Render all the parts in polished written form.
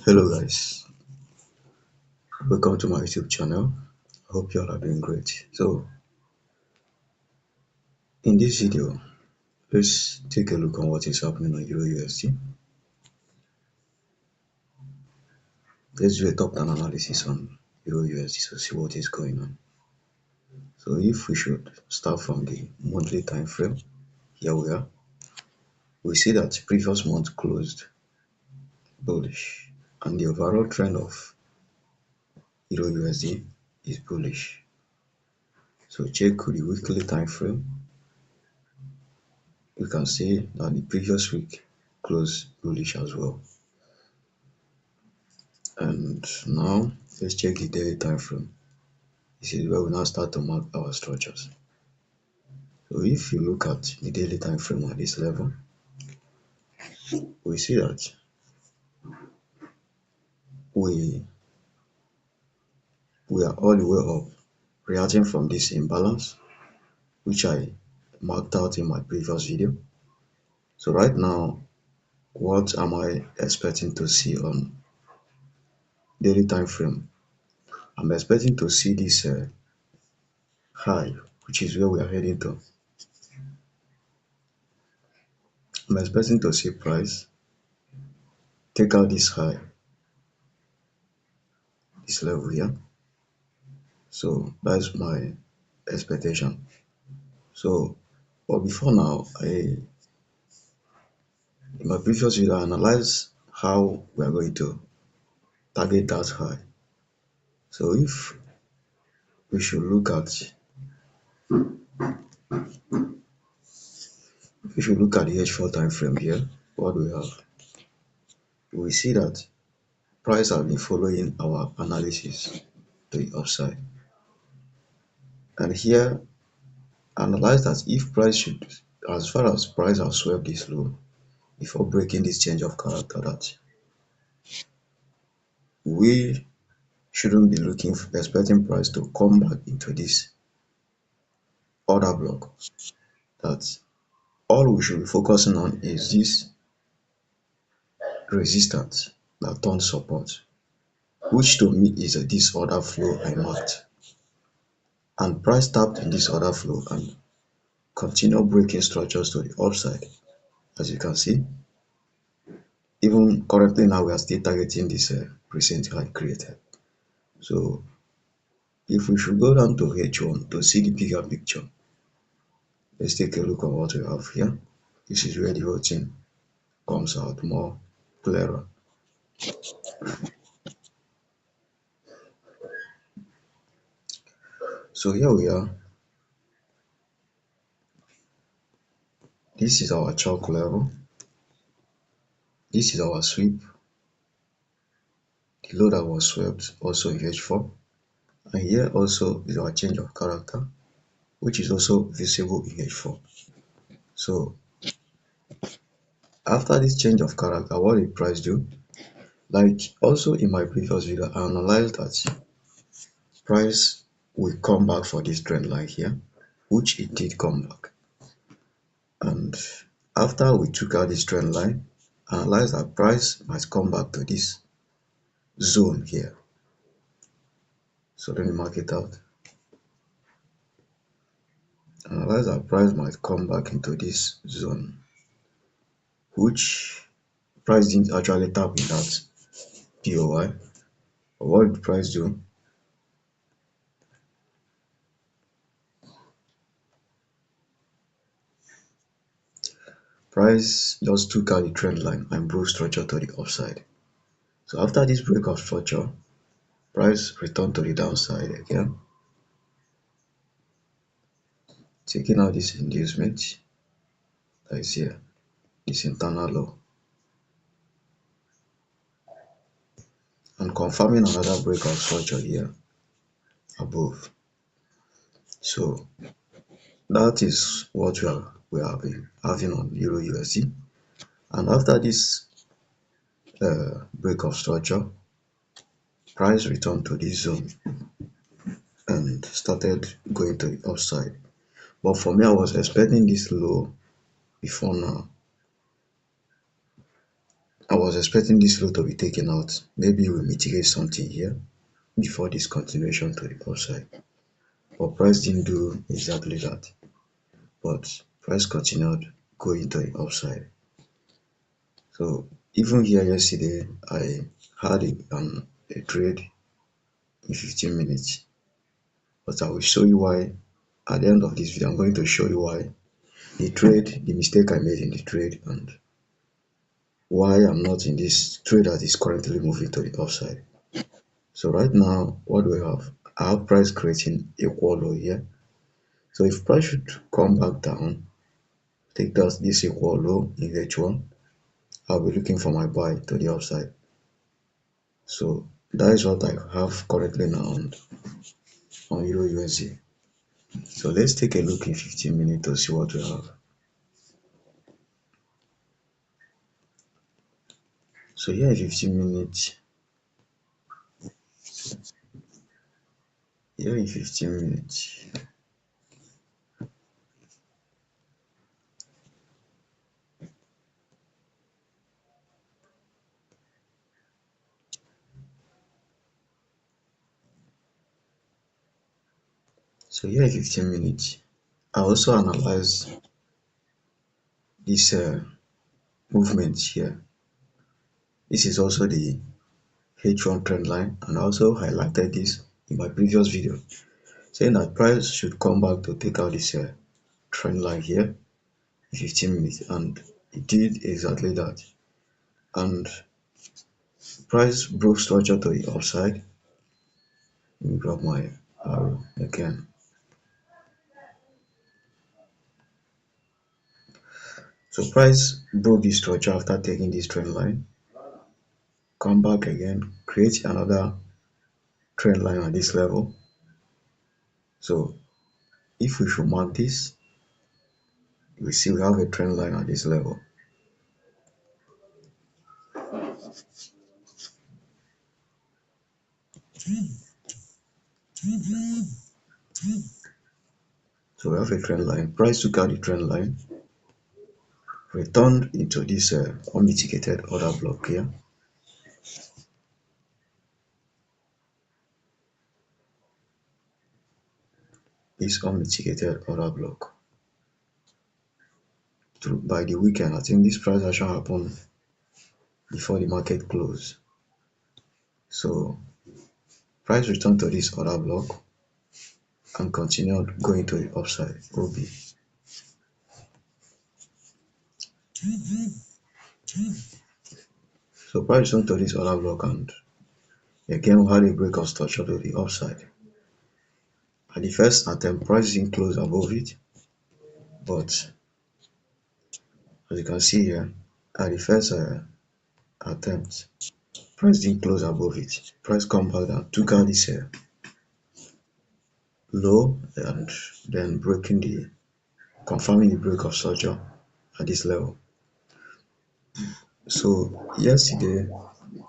Hello guys, welcome to my YouTube channel. I hope you all are doing great. So in this video, let's take a look on what is happening on EURUSD. Let's do a top-down analysis on EURUSD to see what is going on. So if we should start from the monthly time frame, here we are. We see that previous month closed bullish and the overall trend of EURUSD is bullish. So check the weekly time frame. We can see that the previous week closed bullish as well. And now let's check the daily time frame. This is where we now start to mark our structures. So if you look at the daily time frame at this level, we see that we are all the way up, reacting from this imbalance, which I marked out in my previous video. So right now, what am I expecting to see on daily time frame? I'm expecting to see this high, which is where we are heading to. I'm expecting to see price take out this high, this level here. So that's my expectation. So but before now, in my previous video I analyzed how we are going to target that high. So if we should look at the H4 time frame here, what do we have? We see that price have been following our analysis to the upside, and here analyze that if price should, as far as price has swept this low before breaking this change of character, that we shouldn't be expecting price to come back into this order block. That all we should be focusing on is this resistance that turns support, which to me is this order flow I marked, and price tapped in this order flow and continue breaking structures to the upside. As you can see, even currently now we are still targeting this recent high created. So if we should go down to H1 to see the bigger picture, let's take a look at what we have here. This is where the whole thing comes out more clearer. So here we are. This is our chalk level. This is our sweep. The low that was swept also in H4. And here also is our change of character, which is also visible in H4. So after this change of character, what did price do? Like also in my previous video, I analyzed that price will come back for this trend line here, which it did come back. And after we took out this trend line, I analyzed that price might come back to this zone here. So let me mark it out. Analyze that price might come back into this zone, which price didn't actually tap in that POI. But what did price do? Price just took out the trend line and broke structure to the upside. So after this break of structure, price returned to the downside again, taking out this inducement that is here, this internal low, and confirming another break of structure here above. So that is what we have been having on EURUSD. And after this break of structure, price returned to this zone and started going to the upside. But for me, I was expecting this low before now. I was expecting this flow to be taken out. Maybe we mitigate something here before this continuation to the upside. But price didn't do exactly that. But price continued going to the upside. So even here yesterday, I had a trade in 15 minutes. But I will show you why at the end of this video. I'm going to show you why the mistake I made in the trade, and why I'm not in this trade that is currently moving to the upside. So right now, what do we have? I have price creating equal low here. So if price should come back down, take this equal low in H1, I'll be looking for my buy to the upside. So that is what I have currently now on Euro USD. So let's take a look in 15 minutes to see what we have. So here in 15 minutes, here in 15 minutes, so here in 15 minutes, I also analyze this movement here. This is also the H1 trend line, and I also highlighted this in my previous video, saying that price should come back to take out this trend line here in 15 minutes, and it did exactly that. And price broke structure to the upside. Let me grab my arrow again. So price broke this structure after taking this trend line, come back again, create another trend line at this level. So if we should mark this, we see we have a trend line at this level. So we have a trend line. Price took out the trend line, returned into this unmitigated order block here. This unmitigated order block. By the weekend, I think this price action happened before the market closed. So price returned to this order block and continued going to the upside, OB. So price returned to this order block, and again we had a break of structure to the upside. At the first attempt, price didn't close above it, but as you can see here, at the first attempt, price didn't close above it. Price come back and took out this low, and then confirming the break of structure at this level. So yesterday,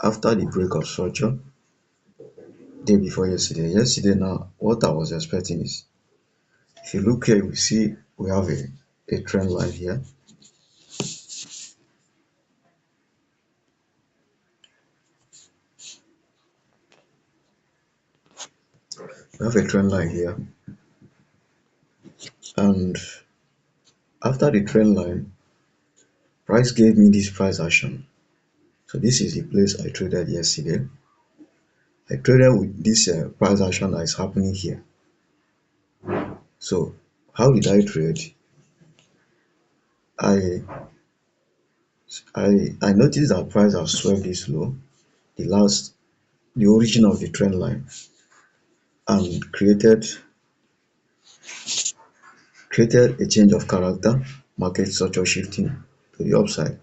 after the break of structure, day before yesterday now, what I was expecting is, if you look here, we see we have a trend line here. We have a trend line here, and after the trend line, price gave me this price action. So this is the place I traded yesterday. I traded with this price action that is happening here. So how did I trade? I I noticed that price has swept this low, the origin of the trend line, and created a change of character, market structure shifting to the upside.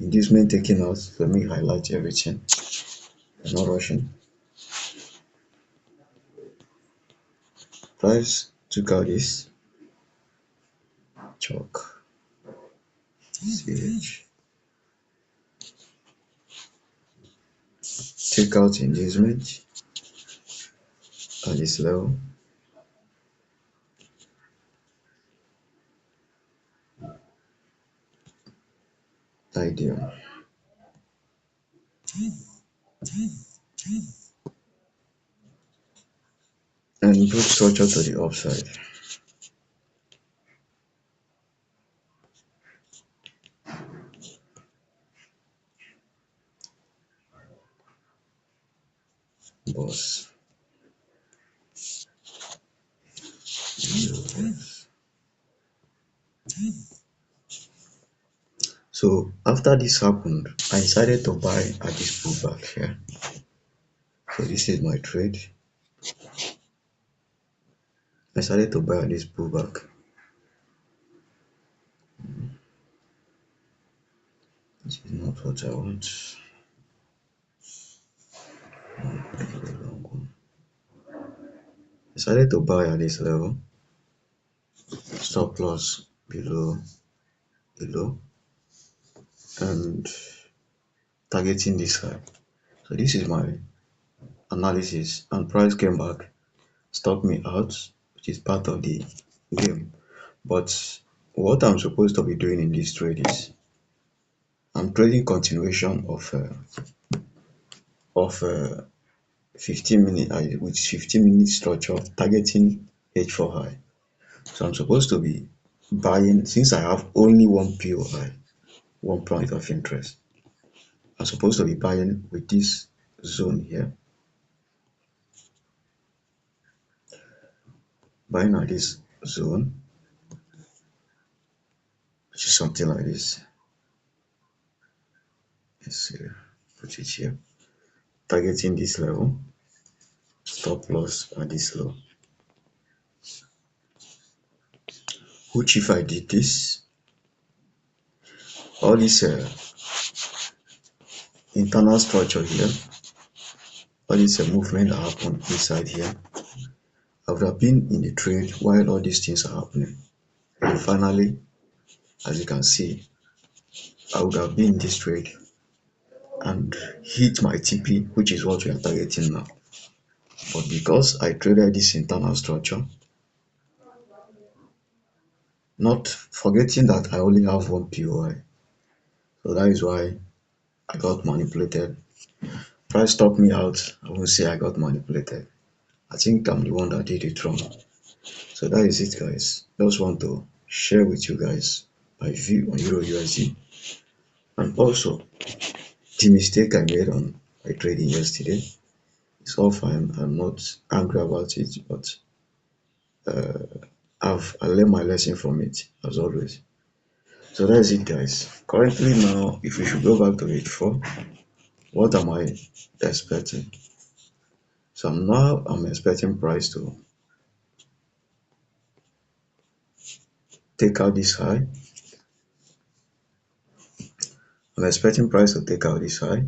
Inducement taking out. Let me highlight everything. I'm not rushing. Price took out this chalk CH. Take out inducement at this level. Ideal. and improve structure to the upside. Boss. So after this happened, I decided to buy at this pullback here. So this is my trade. I decided to buy at this pullback. This is not what I want. Decided to buy at this level. Stop loss below, and targeting this high. So this is my analysis, and price came back, stopped me out, which is part of the game. But what I'm supposed to be doing in this trade is I'm trading continuation of 15 minute with 15-minute structure targeting H4 high. So I'm supposed to be buying, since I have only one POI, one point of interest. I'm supposed to be buying with this zone here, buying at this zone, which is something like this. Let's see, put it here, targeting this level, stop loss at this low. Which if I did this, all this internal structure here, all this movement that happened inside here, I would have been in the trade while all these things are happening. And finally, as you can see, I would have been in this trade and hit my TP, which is what we are targeting now. But because I traded this internal structure, not forgetting that I only have one POI, so that is why I got manipulated. Price stopped me out. I won't say I got manipulated. I think I'm the one that did it wrong. So that is it, guys. Just want to share with you guys my view on Euro USD, and also the mistake I made on my trading yesterday. It's all fine. I'm not angry about it, but I learned my lesson from it as always. So that's it, guys. Currently now, if we should go back to H4, what am I expecting? So I'm expecting price to take out this high. I'm expecting price to take out this high.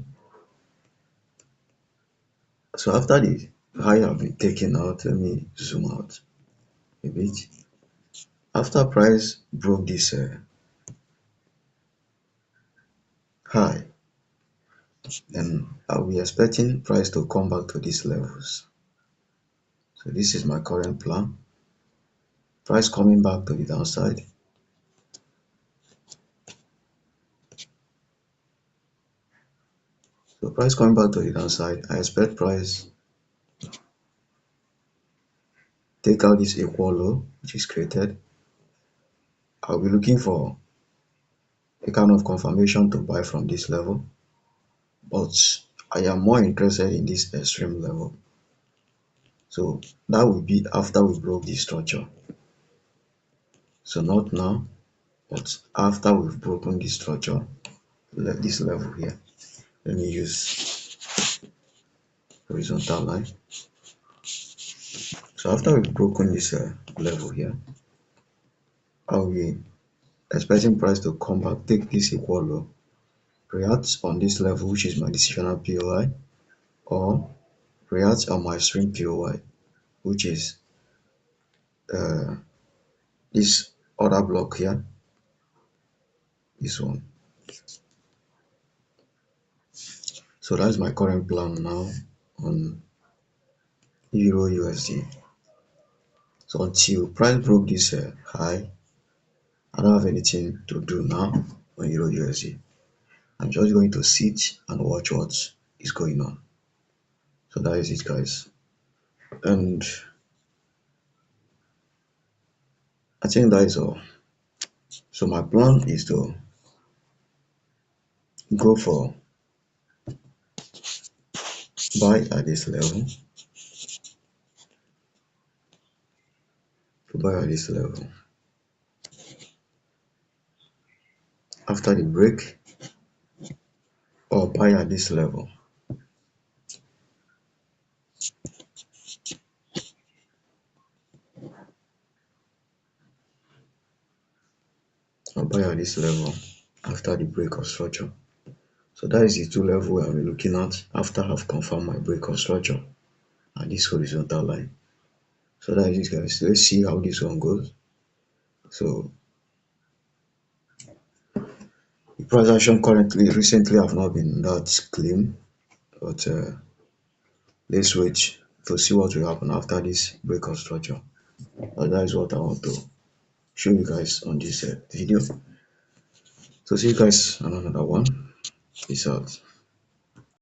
So after the high have been taken out, let me zoom out a bit. After price broke this high, then I'll be expecting price to come back to these levels. So this is my current plan. Price coming back to the downside. So price coming back to the downside, I expect price take out this equal low which is created. I'll be looking for a kind of confirmation to buy from this level, but I am more interested in this extreme level. So that will be after we broke this structure. So not now, but after we've broken this structure, this level here. Let me use horizontal line. So after we've broken this level here, I'll be expecting price to come back, take this equal low, react on this level, which is my decisional POI, or react on my swing POI, which is this other block here, this one. So that's my current plan now on Euro USD. So until price broke this high, I don't have anything to do now on Euro USD. I'm just going to sit and watch what is going on. So that is it, guys. And I think that is all. So my plan is to go for buy at this level, after the break, or buy at this level. Or buy at this level after the break of structure. So that is the two level I'll be looking at after I've confirmed my break of structure at this horizontal line. So that is it, guys. Let's see how this one goes. So the price action recently have not been that clean, but let's wait to see what will happen after this break of structure. That is what I want to show you guys on this video. So see you guys on another one. Peace out.